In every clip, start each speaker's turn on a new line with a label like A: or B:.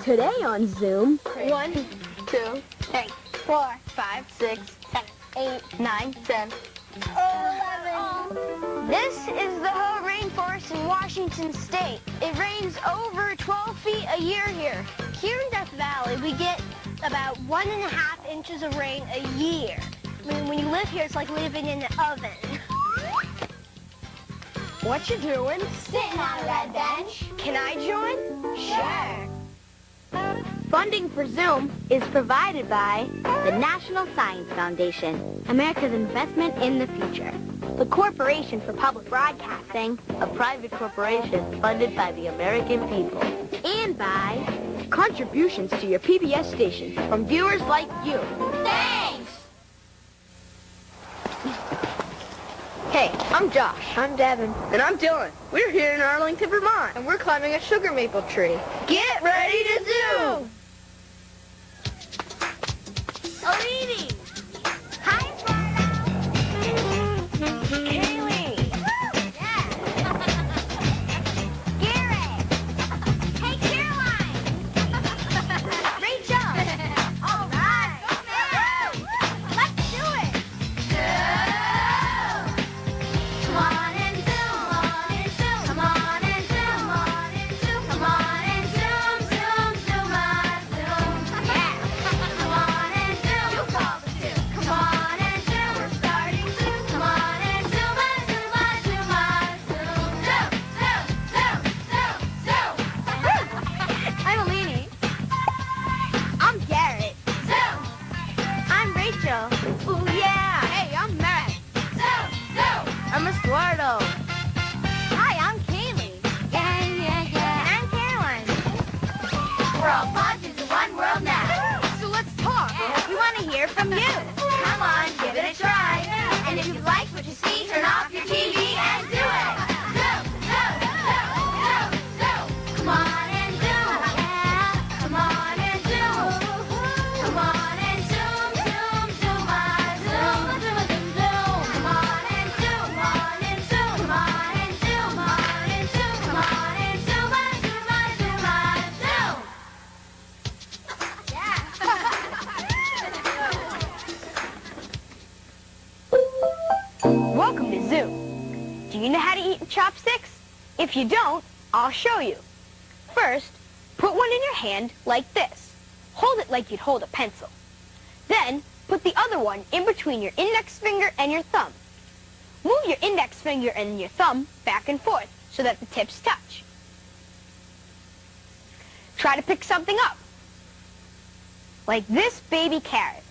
A: Today on Zoom.
B: 1, 2, 3, 4, 5, 6, 7, 8, 9, 10, 11. This is the whole rainforest in Washington State. It rains over 12 feet a year here. Here in Death Valley, we get about 1.5 inches of rain a year. I mean, when you live here, it's like living in an oven.
A: What you doing?
B: Sitting on a red bench. Can I join? Sure.
C: Funding for Zoom is provided by the National Science Foundation, America's investment in the future, the Corporation for Public Broadcasting, a private corporation funded by the American people, and by contributions to your PBS station from viewers like you.
B: Thanks!
A: Hey, I'm Josh. I'm Devin. And I'm Dylan. We're here in Arlington, Vermont. And we're climbing a sugar maple tree.
B: Get ready to zoom! Alini! Hi, Florida! Kaylee! Yeah! Garrett! Hey, Caroline! Rachel! All right! Let's do it! Zoom! Come on and zoom, on and zoom, come on and zoom, on and zoom, come on and zoom, zoom, zoom, zoom. Yeah! Come on and zoom, you call the zoom. Come on and zoom, we're starting soon. Come on and zoom, zoom, zoom, zoom, zoom, zoom, zoom. I'm Alini. I'm Garrett. Zoom. I'm Rachel. Ooh yeah. Hey, I'm Matt. Zoom, zoom.
A: I'm Eduardo.
B: Hi, I'm Kaylee. Yeah. And I'm Caroline. We're all pods into one world now.
A: So let's talk.
B: We want to hear from you. Come on, give it a try. And if you like what you see, turn off your TV and do it. Zoom, zoom, zoom, zoom, zoom. Come on and zoom. Yeah. Come on and zoom. Come on and zoom, zoom, zoom, zoom, zoom, zoom, zoom. Come on and zoom, on and zoom, come on and zoom, on and zoom, come on and zoom, zoom, zoom, zoom.
C: Welcome to Zoom. Do you know how to eat with chopsticks? If you don't, I'll show you. First, put one in your hand like this. Hold it like you'd hold a pencil. Then, put the other one in between your index finger and your thumb. Move your index finger and your thumb back and forth so that the tips touch. Try to pick something up, like this baby carrot.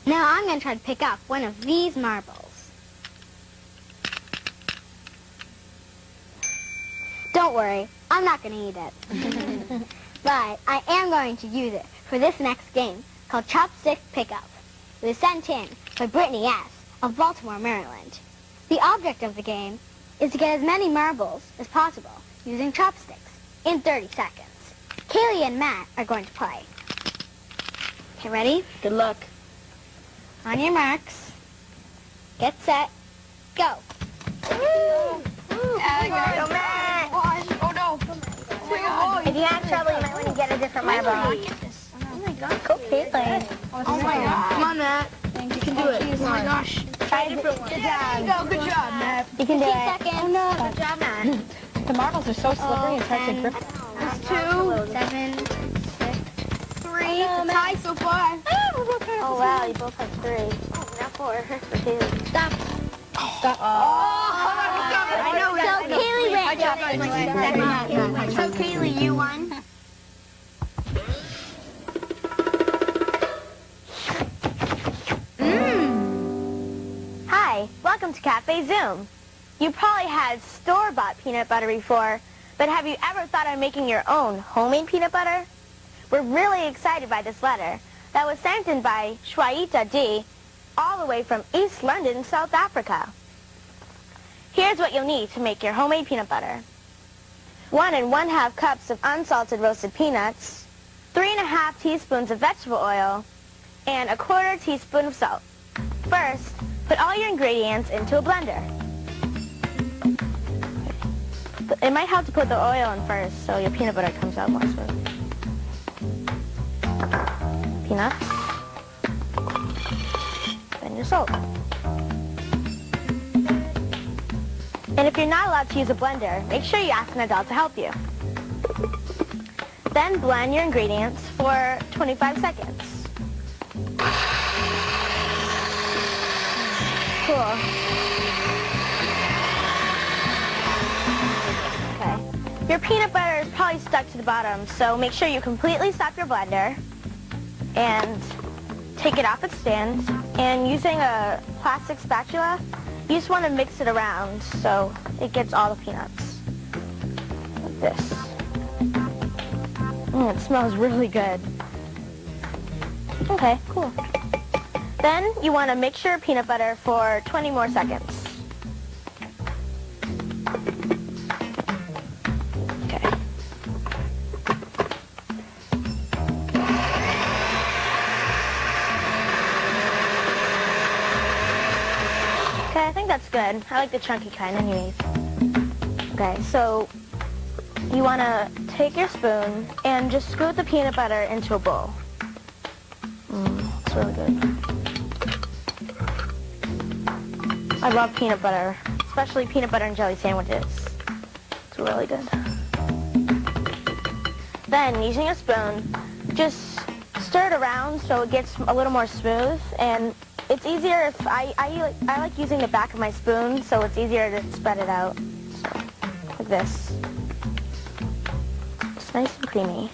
B: Now I'm going to try to pick up one of these marbles. Don't worry, I'm not going to eat it. But I am going to use it for this next game called Chopstick Pickup. It was sent in by Brittany S. of Baltimore, Maryland. The object of the game is to get as many marbles as possible using chopsticks in 30 seconds. Kaylee and Matt are going to play. Okay, ready?
A: Good luck.
B: On your marks. Get set. Go.
A: Go, Matt.
B: Oh, no. If you have trouble, you might want to get a different marble.
A: Oh my God.
B: Go, Caitlin.
A: Oh my God. Come on, Matt. You can do it.
B: Oh my gosh.
A: Try a different one. Good job. Good job, Matt.
B: You can do it. 15 seconds.
A: Oh no. Good job, Matt.
D: The marbles are so slippery, it's hard to grip.
A: That's 2,
B: 7, 6,
A: 3. It's a tie so far.
B: Oh, wow, you both have 3. Oh, now 4 for 2. Stop.
D: Stop.
A: I know.
B: So, Kaylee went.
A: So, Kaylee, you won.
C: Hi, welcome to Café Zoom. You probably had store-bought peanut butter before, but have you ever thought of making your own homemade peanut butter? We're really excited by this letter that was sent in by Shwaita D, all the way from East London, South Africa. Here's what you'll need to make your homemade peanut butter. 1 1/2 cups of unsalted roasted peanuts, 3 1/2 teaspoons of vegetable oil, and 1/4 teaspoon of salt. First, put all your ingredients into a blender. It might help to put the oil in first so your peanut butter comes out more smooth. Peanuts. Then your salt. And if you're not allowed to use a blender, make sure you ask an adult to help you. Then blend your ingredients for 25 seconds. Cool. Okay. Your peanut butter is probably stuck to the bottom, so make sure you completely stop your blender and take it off its stand. And using a plastic spatula, you just want to mix it around so it gets all the peanuts. Like this. It smells really good. Okay, cool. Then you want to mix your peanut butter for 20 more seconds. Okay. Okay, I think that's good. I like the chunky kind anyways. Okay, so you want to take your spoon and just scoop the peanut butter into a bowl. It's really good. I love peanut butter, especially peanut butter and jelly sandwiches. It's really good. Then, using a spoon, just stir it around so it gets a little more smooth. And it's easier if I like using the back of my spoon, so it's easier to spread it out. So, like this. It's nice and creamy.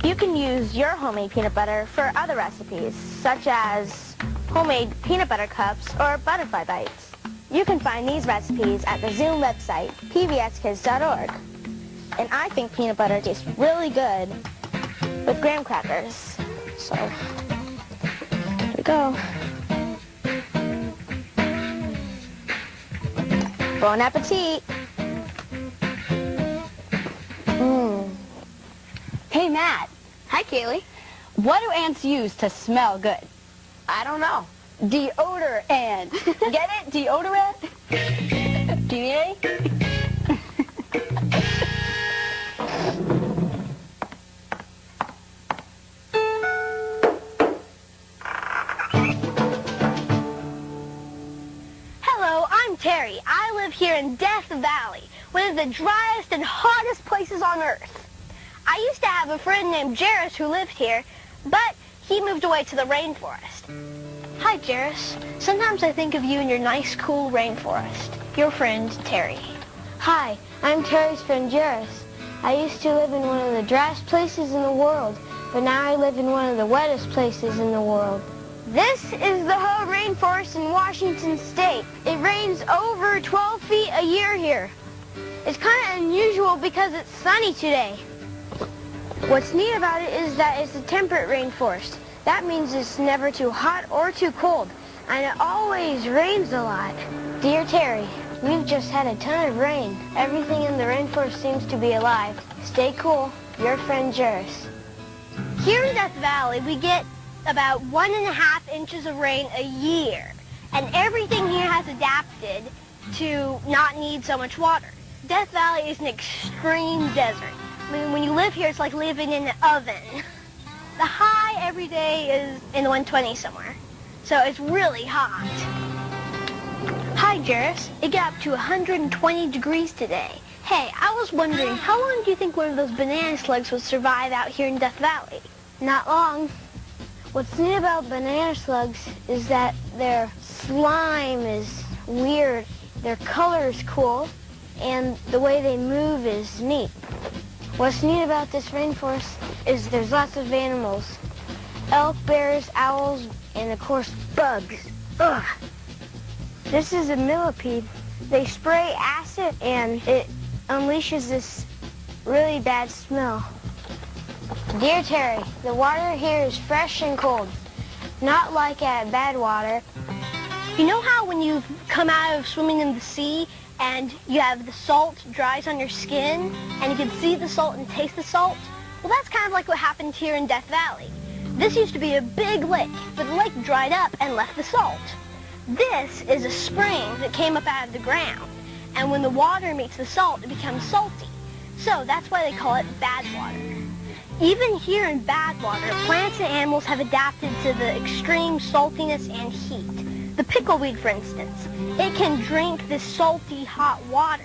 C: You can use your homemade peanut butter for other recipes, such as homemade peanut butter cups or butterfly bites. You can find these recipes at the Zoom website, pbskids.org. And I think peanut butter tastes really good with graham crackers. So, here we go. Bon appetit!
E: Hey, Matt.
A: Hi, Kaylee.
E: What do ants use to smell good?
A: I don't know.
E: Deodorant. Get it? Deodorant? Do you need any?
C: Hello, I'm Teri. I live here in Death Valley, one of the driest and hottest places on Earth. I used to have a friend named Jairus who lived here, but he moved away to the rainforest. Hi, Jairus. Sometimes I think of you in your nice, cool rainforest. Your friend, Teri.
F: Hi, I'm Teri's friend Jairus. I used to live in one of the driest places in the world, but now I live in one of the wettest places in the world.
C: This is the Hoh Rainforest in Washington State. It rains over 12 feet a year here. It's kind of unusual because it's sunny today. What's neat about it is that it's a temperate rainforest. That means it's never too hot or too cold, and it always rains a lot.
F: Dear Teri, we've just had a ton of rain. Everything in the rainforest seems to be alive. Stay cool. Your friend Jairus.
C: Here in Death Valley, we get about 1.5 inches of rain a year, and everything here has adapted to not need so much water. Death Valley is an extreme desert. I mean, when you live here, it's like living in an oven. The high every day is in the 120s somewhere, so it's really hot. Hi, Jairus. It got up to 120 degrees today. Hey, I was wondering, how long do you think one of those banana slugs would survive out here in Death Valley?
F: Not long. What's neat about banana slugs is that their slime is weird, their color is cool, and the way they move is neat. What's neat about this rainforest is there's lots of animals. Elk, bears, owls, and of course bugs. Ugh. This is a millipede. They spray acid and it unleashes this really bad smell. Dear Teri, the water here is fresh and cold. Not like at Badwater.
C: You know how when you come out of swimming in the sea and you have the salt dries on your skin and you can see the salt and taste the salt? Well, that's kind of like what happened here in Death Valley. This used to be a big lake, but the lake dried up and left the salt. This is a spring that came up out of the ground.
F: and when the water meets the salt, it becomes salty. So that's why they call it bad water. Even here in bad water, plants and animals have adapted to the extreme saltiness and heat. The pickleweed, for instance, it can drink this salty, hot water.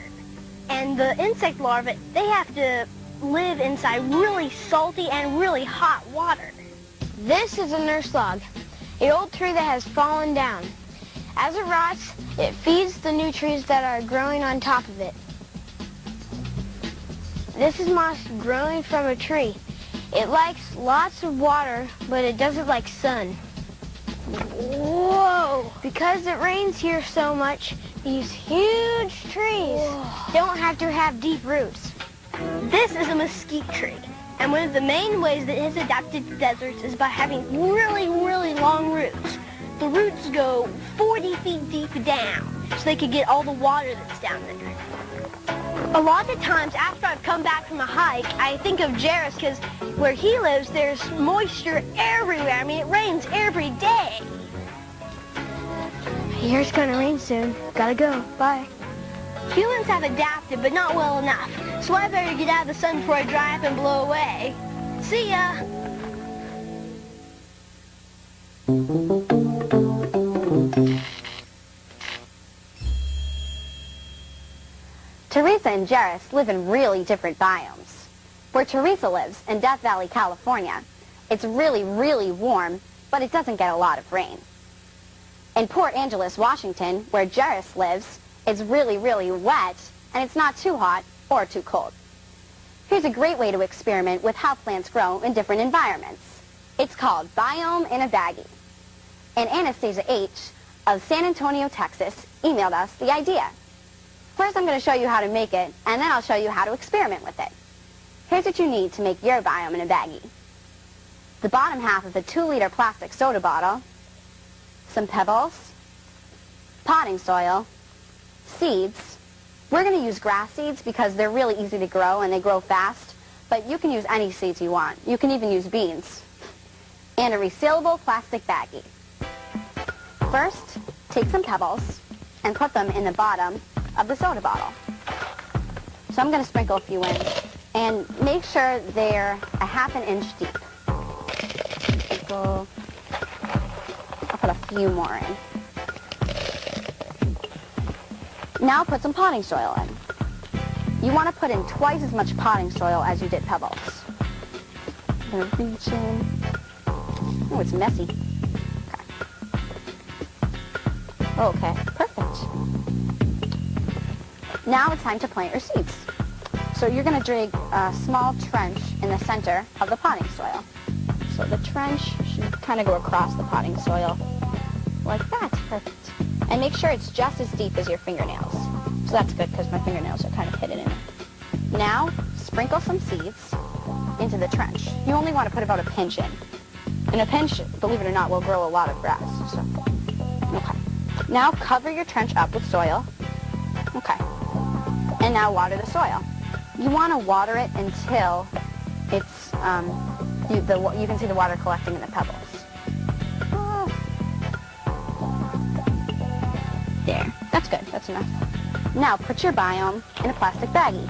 F: And the insect larvae, they have to live inside really salty and really hot water.
C: This is a nurse log, an old tree that has fallen down. As it rots, it feeds the new trees that are growing on top of it. This is moss growing from a tree. It likes lots of water, but it doesn't like sun. Whoa! Because it rains here so much, these huge trees don't have to have deep roots.
F: This is a mesquite tree, and one of the main ways that it has adapted to deserts is by having really, really long roots. The roots go 40 feet deep down, so they can get all the water that's down there. A lot of times after I've come back from a hike, I think of Jairus because where he lives, there's moisture everywhere. I mean, it rains every day.
C: Here's gonna rain soon. Gotta go. Bye.
F: Humans have adapted, but not well enough. So I better get out of the sun before I dry up and blow away. See ya!
E: Teresa and Jairus live in really different biomes. Where Teresa lives, in Death Valley, California, it's really, really warm, but it doesn't get a lot of rain. In Port Angeles, Washington, where Jairus lives, it's really, really wet, and it's not too hot or too cold. Here's a great way to experiment with how plants grow in different environments. It's called Biome in a Baggie. And Anastasia H. of San Antonio, Texas, emailed us the idea. First, I'm going to show you how to make it, and then I'll show you how to experiment with it. Here's what you need to make your biome in a baggie. The bottom half of a 2-liter plastic soda bottle, some pebbles, potting soil, seeds. We're going to use grass seeds because they're really easy to grow and they grow fast, but you can use any seeds you want. You can even use beans. And a resealable plastic baggie. First, take some pebbles and put them in the bottom of the soda bottle. So I'm going to sprinkle a few in and make sure they're a ½ inch deep. I'll put a few more in. Now put some potting soil in. You want to put in twice as much potting soil as you did pebbles. I'm going to reach in. Oh, it's messy. Okay, perfect. Now it's time to plant your seeds. So you're going to dig a small trench in the center of the potting soil. So the trench should kind of go across the potting soil like that. Perfect. And make sure it's just as deep as your fingernails. So that's good because my fingernails are kind of hidden in it. Now sprinkle some seeds into the trench. You only want to put about a pinch in. And a pinch, believe it or not, will grow a lot of grass. So, okay. Now cover your trench up with soil. Okay. And now water the soil. You want to water it until it's, you can see the water collecting in the pebbles. There. That's good. That's enough. Now put your biome in a plastic baggie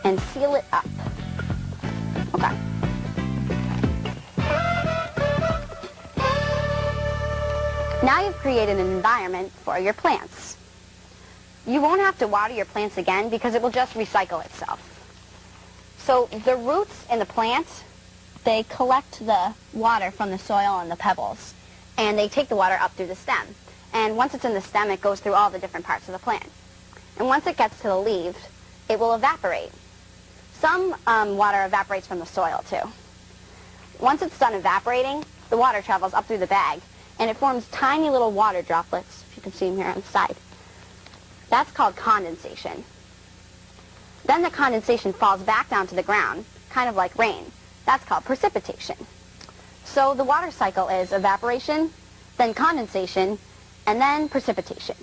E: and seal it up. Okay. Now you've created an environment for your plants. You won't have to water your plants again because it will just recycle itself. So the roots in the plant, they collect the water from the soil and the pebbles, and they take the water up through the stem. And once it's in the stem, it goes through all the different parts of the plant. And once it gets to the leaves, it will evaporate. Some water evaporates from the soil, too. Once it's done evaporating, the water travels up through the bag, and it forms tiny little water droplets, if you can see them here on the side. That's called condensation. Then the condensation falls back down to the ground, kind of like rain. That's called precipitation. So the water cycle is evaporation, then condensation, and then precipitation.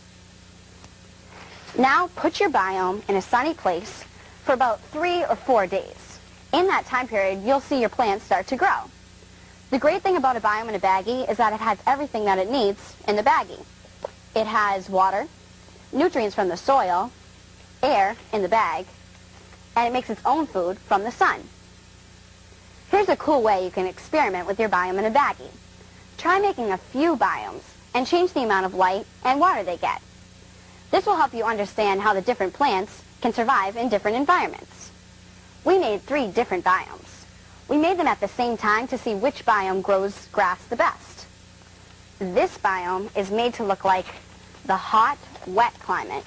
E: Now put your biome in a sunny place for about 3 or 4 days. In that time period, you'll see your plants start to grow. The great thing about a biome in a baggie is that it has everything that it needs in the baggie. It has water, nutrients from the soil, air in the bag, and it makes its own food from the sun. Here's a cool way you can experiment with your biome in a baggie. Try making a few biomes and change the amount of light and water they get. This will help you understand how the different plants can survive in different environments. We made 3 different biomes. We made them at the same time to see which biome grows grass the best. This biome is made to look like the hot, wet climate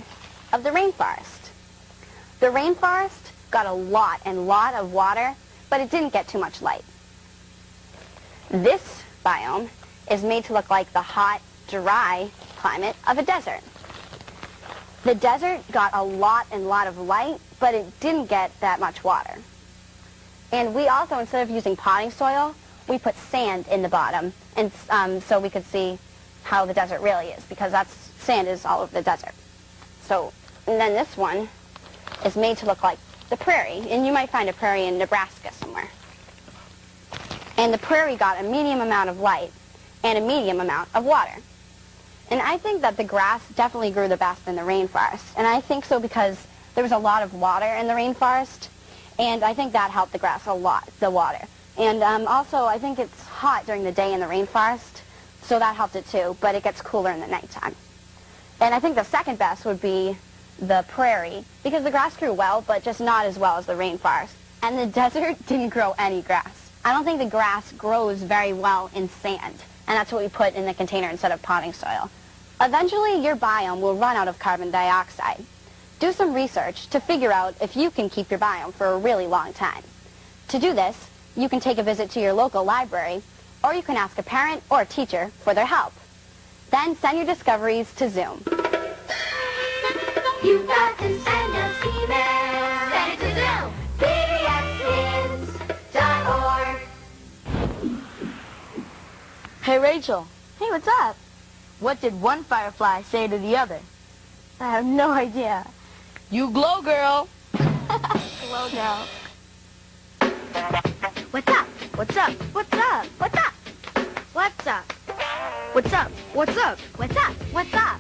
E: of the rainforest. The rainforest got a lot of water, but it didn't get too much light. This biome is made to look like the hot, dry climate of a desert. The desert got a lot of light, but it didn't get that much water. And we also, instead of using potting soil, we put sand in the bottom, and so we could see how the desert really is, because sand is all over the desert. So, and then this one is made to look like the prairie, and you might find a prairie in Nebraska somewhere. And the prairie got a medium amount of light and a medium amount of water. And I think that the grass definitely grew the best in the rainforest. And I think so because there was a lot of water in the rainforest, and I think that helped the grass a lot, the water. And also, I think it's hot during the day in the rainforest, so that helped it too, but it gets cooler in the nighttime. And I think the second best would be the prairie, because the grass grew well, but just not as well as the rainforest. And the desert didn't grow any grass. I don't think the grass grows very well in sand, and that's what we put in the container instead of potting soil. Eventually, your biome will run out of carbon dioxide. Do some research to figure out if you can keep your biome for a really long time. To do this, you can take a visit to your local library, or you can ask a parent or a teacher for their help. Then send your discoveries to Zoom.
B: You've got to send us email. Send it to Zoom. PBSkids.org.
G: Hey, Rachel,
C: Hey, what's up?
G: what did one firefly say to the other?
C: I have no idea.
G: You glow, girl.
C: Hello, girl.
G: What's up? What's up?
C: What's up? What's up?
G: What's up? What's up? What's up?
C: What's up? What's up?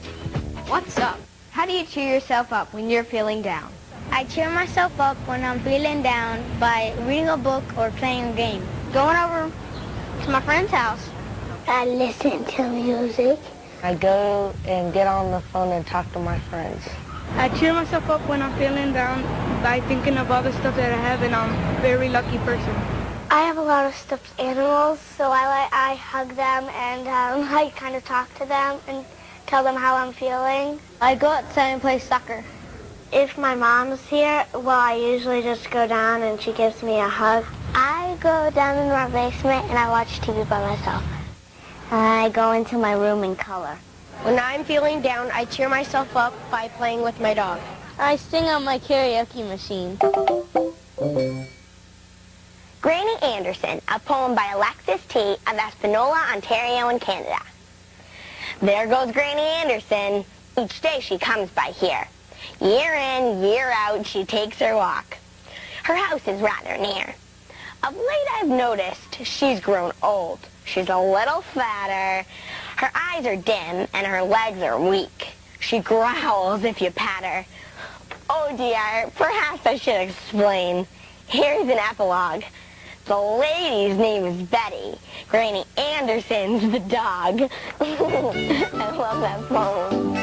A: What's up? How do you cheer yourself up when you're feeling down?
F: I cheer myself up when I'm feeling down by reading a book or playing a game.
A: Going over to my friend's house.
F: I listen to music.
H: I go and get on the phone and talk to my friends.
I: I cheer myself up when I'm feeling down by thinking of all the stuff that I have, and I'm a very lucky person.
F: I have a lot of stuffed animals, so I hug them and I kind of talk to them and tell them how I'm feeling.
C: I go outside and play soccer.
F: If my mom's here, well, I usually just go down and she gives me a hug. I go down in my basement and I watch TV by myself. I go into my room and color.
A: When I'm feeling down, I cheer myself up by playing with my dog.
C: I sing on my karaoke machine.
E: Granny Anderson, a poem by Alexis T. of Espanola, Ontario in Canada. There goes Granny Anderson. Each day she comes by here. Year in, year out, she takes her walk. Her house is rather near. Of late I've noticed she's grown old. She's a little fatter. Her eyes are dim and her legs are weak. She growls if you pat her. Oh dear, perhaps I should explain. Here's an epilogue. The lady's name is Betty. Granny Anderson's the dog. I love that poem.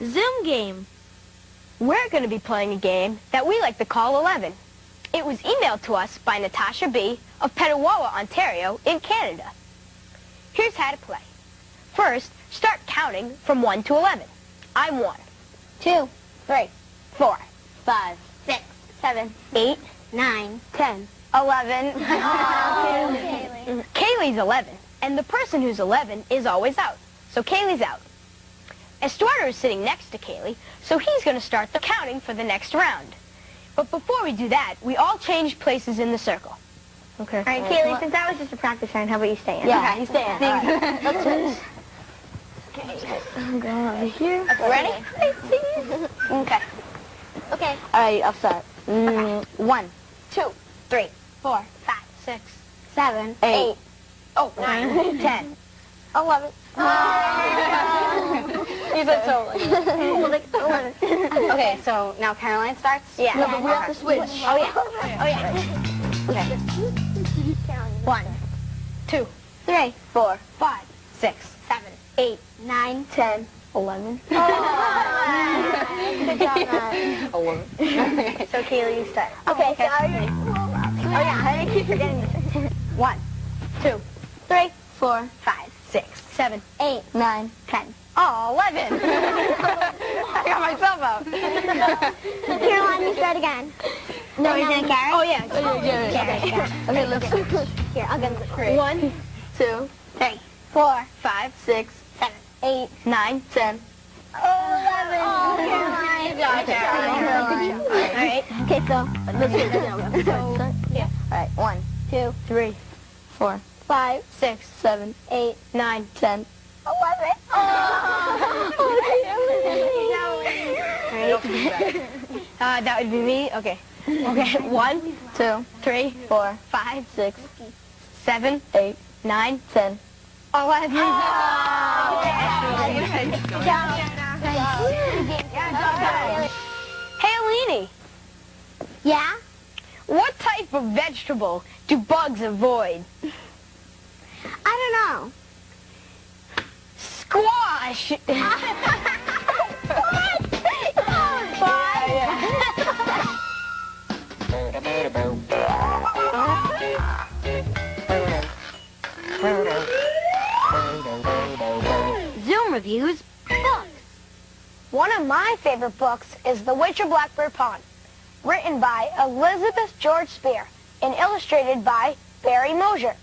C: Zoom game. We're going to be playing a game that we like to call 11. It was emailed to us by Natasha B. of Petawawa, Ontario in Canada. Here's how to play. First, start counting from 1 to 11. I'm 1.
E: 2, 3, 4, 5, 6, 7, 8, 9, 10, 11.
C: Kaylee's 11, and the person who's 11 is always out. So Kaylee's out. Estuardo is sitting next to Kaylee, so he's going to start the counting for the next round. But before we do that, we all change places in the circle.
A: Okay.
F: All right, Kaylee, since that was just a practice round, how about you stand?
E: Yeah,
F: Okay.
E: you stand.
F: Right.
E: Let's switch.
F: I'm going over here.
C: Ready?
E: Okay.
F: Okay.
H: All right, I'll start. 1,
F: 2,
C: 3,
F: 4,
C: 5, 6,
F: 7,
H: 8.
F: Oh,
C: 9, 10.
F: 11.
H: You said so.
E: Okay, so now Caroline starts?
C: Yeah.
F: No, but we have to switch.
C: Oh, yeah. Oh, yeah. Okay. 1, 2,
F: 3,
C: 4,
F: 5,
C: 6,
F: 7,
C: 8,
F: 9,
C: 10,
H: 11.
F: Good job, Matt.
H: 11.
C: So, Kaylee, you start.
F: Okay, so
C: Oh, yeah, I keep forgetting this.
F: 1,
C: 2,
F: 3,
C: 4, 5, 6, 7,
F: 8,
C: 9, 10. Oh, 11. I got myself out.
F: Caroline, you start again.
C: No, you're going to carry? Oh, yeah.
F: Okay, let's Here, I'll get it.
C: 1, 2, 3, 4, 5, 6, 7, 8, 9, 10.
F: 11. Oh, Caroline.
C: Good job, Caroline. All right.
F: Okay, so let's do it.
C: Yeah.
H: All right, 1,
F: 2,
H: 3, 4,
F: 5,
C: 6,
H: 7,
F: 8,
H: 9, 10.
F: 11.
C: That would be me. Okay. Okay. 1, 2, 3, 4, 5, 6, 7, 8, 9, 10. 11. Hey, Alini,
F: Yeah?
C: what type of vegetable do bugs avoid?
F: I don't know.
C: Squash.
F: Zoom reviews books.
C: One of my favorite books is The Witch of Blackbird Pond, written by Elizabeth George Spear and illustrated by Barry Mosher.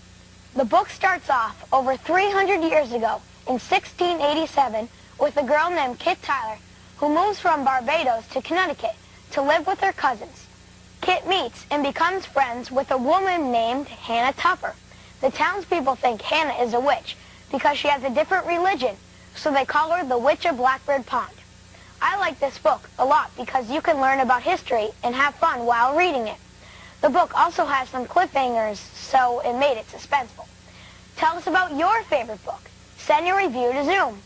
C: The book starts off over 300 years ago in 1687 with a girl named Kit Tyler who moves from Barbados to Connecticut to live with her cousins. Kit meets and becomes friends with a woman named Hannah Tupper. The townspeople think Hannah is a witch because she has a different religion, so they call her the Witch of Blackbird Pond. I like this book a lot because you can learn about history and have fun while reading it. The book also has some cliffhangers, so it made it suspenseful. Tell us about your favorite book. Send your review to Zoom.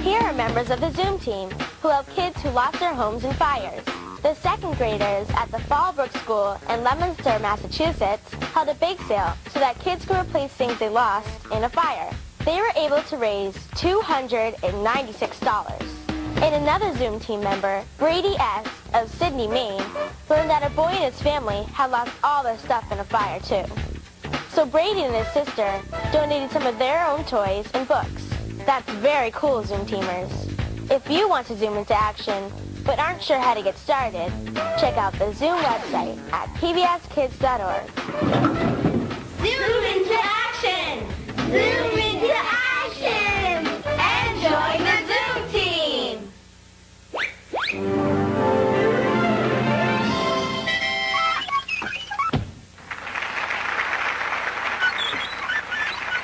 C: Here are members of the Zoom team who help kids who lost their homes in fires. The second graders at the Fallbrook School in Leominster, Massachusetts, held a bake sale so that kids could replace things they lost in a fire. They were able to raise $296. And another Zoom team member, Brady S. of Sydney, Maine, learned that a boy and his family had lost all their stuff in a fire too. So Brady and his sister donated some of their own toys and books. That's very cool, Zoom teamers. If you want to Zoom into action, but aren't sure how to get started, check out the Zoom website at pbskids.org.
B: Zoom into action! Zoom into action! And join the Zoom team!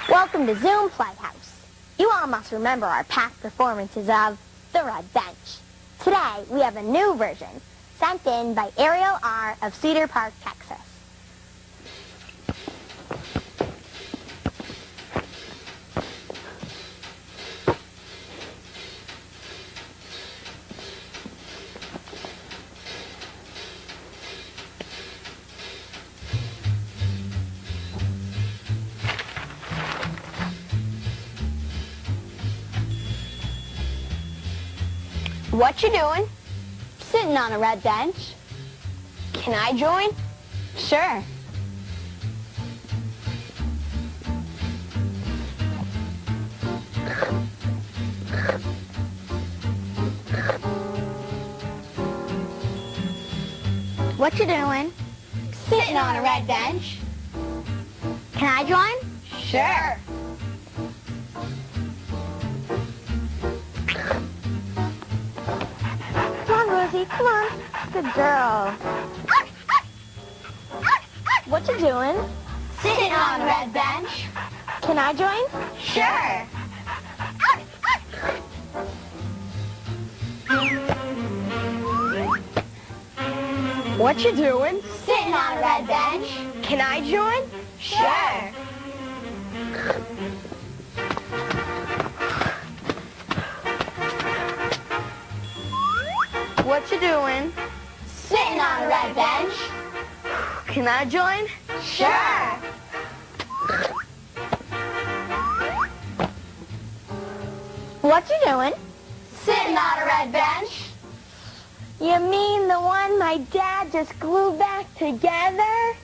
F: Welcome to Zoom Playhouse. You all must remember our past performances of The Red Bench. Today, we have a new version sent in by Ariel R. of Cedar Park, Texas.
C: What you doing?
F: Sitting on a red bench.
C: Can I join?
F: Sure. What you doing? Sitting on a red bench. Can I join?
C: Sure.
F: Come on, Rosie, come on.
C: good girl. What you doing?
B: Sitting on a red bench.
C: Can I join?
B: Sure.
A: What you doing?
B: Sitting on a red bench.
A: Can I join?
B: Sure.
A: What you doing?
B: Sitting on a red bench.
A: Can I join?
B: Sure.
C: What you doing?
B: Sitting on a red bench.
C: You mean the one my dad just glued back together?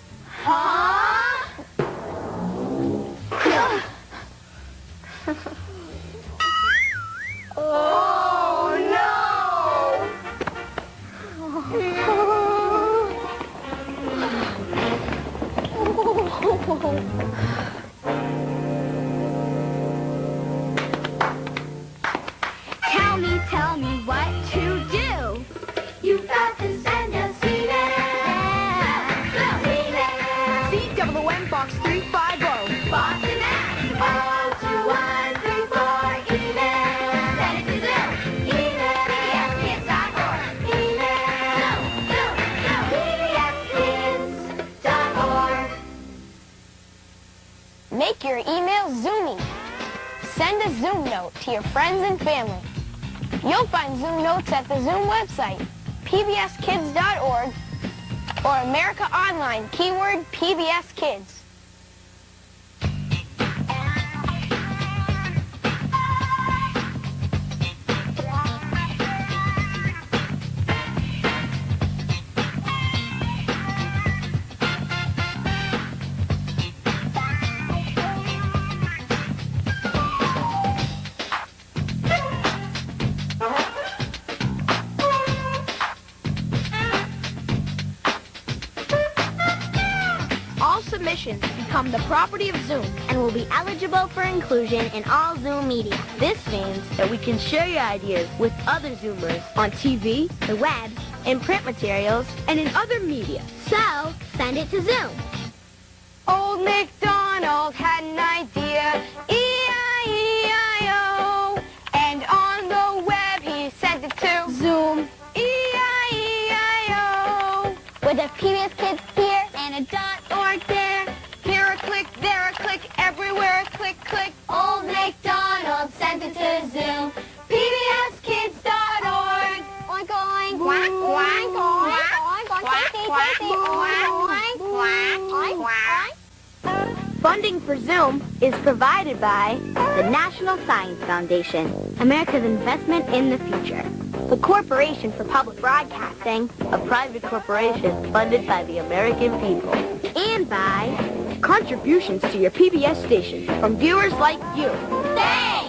B: Huh?
A: Oh,
B: Tell me what to do. You've got to send us email.
A: CWM Box 350.
B: Boston Mass. 02134 email. Send it to Zoom. Email pbskids.org. Email pbskids.org.
C: Make your email zoomy. Send a Zoom note to your friends and family. You'll find Zoom notes at the Zoom website, pbskids.org, or America Online, keyword PBS Kids.
G: Submissions become the property of Zoom and will be eligible for inclusion in all Zoom media.
A: This means that we can share your ideas with other Zoomers on TV,
G: The web,
A: in print materials, and in other media.
G: so send it to Zoom.
C: Old MacDonald had an idea, E-I-E-I-O, and on the web he sent it to Zoom, E-I-E-I-O,
E: With a PBS Kids here
C: and a .org there, here a click, there a click, everywhere a click, click.
B: Old MacDonald sent it to Zoom. pbskids.org.
E: Oink oink, quack, quack, oink, oink, oink, tasty, tasty, oink, oink, quack, oink, quack.
G: Funding for Zoom is provided by the National Science Foundation, America's investment in the future. The Corporation for Public Broadcasting,
A: A private corporation funded by the American people.
G: and by
A: Contributions to your PBS station from viewers like you.
B: Thanks.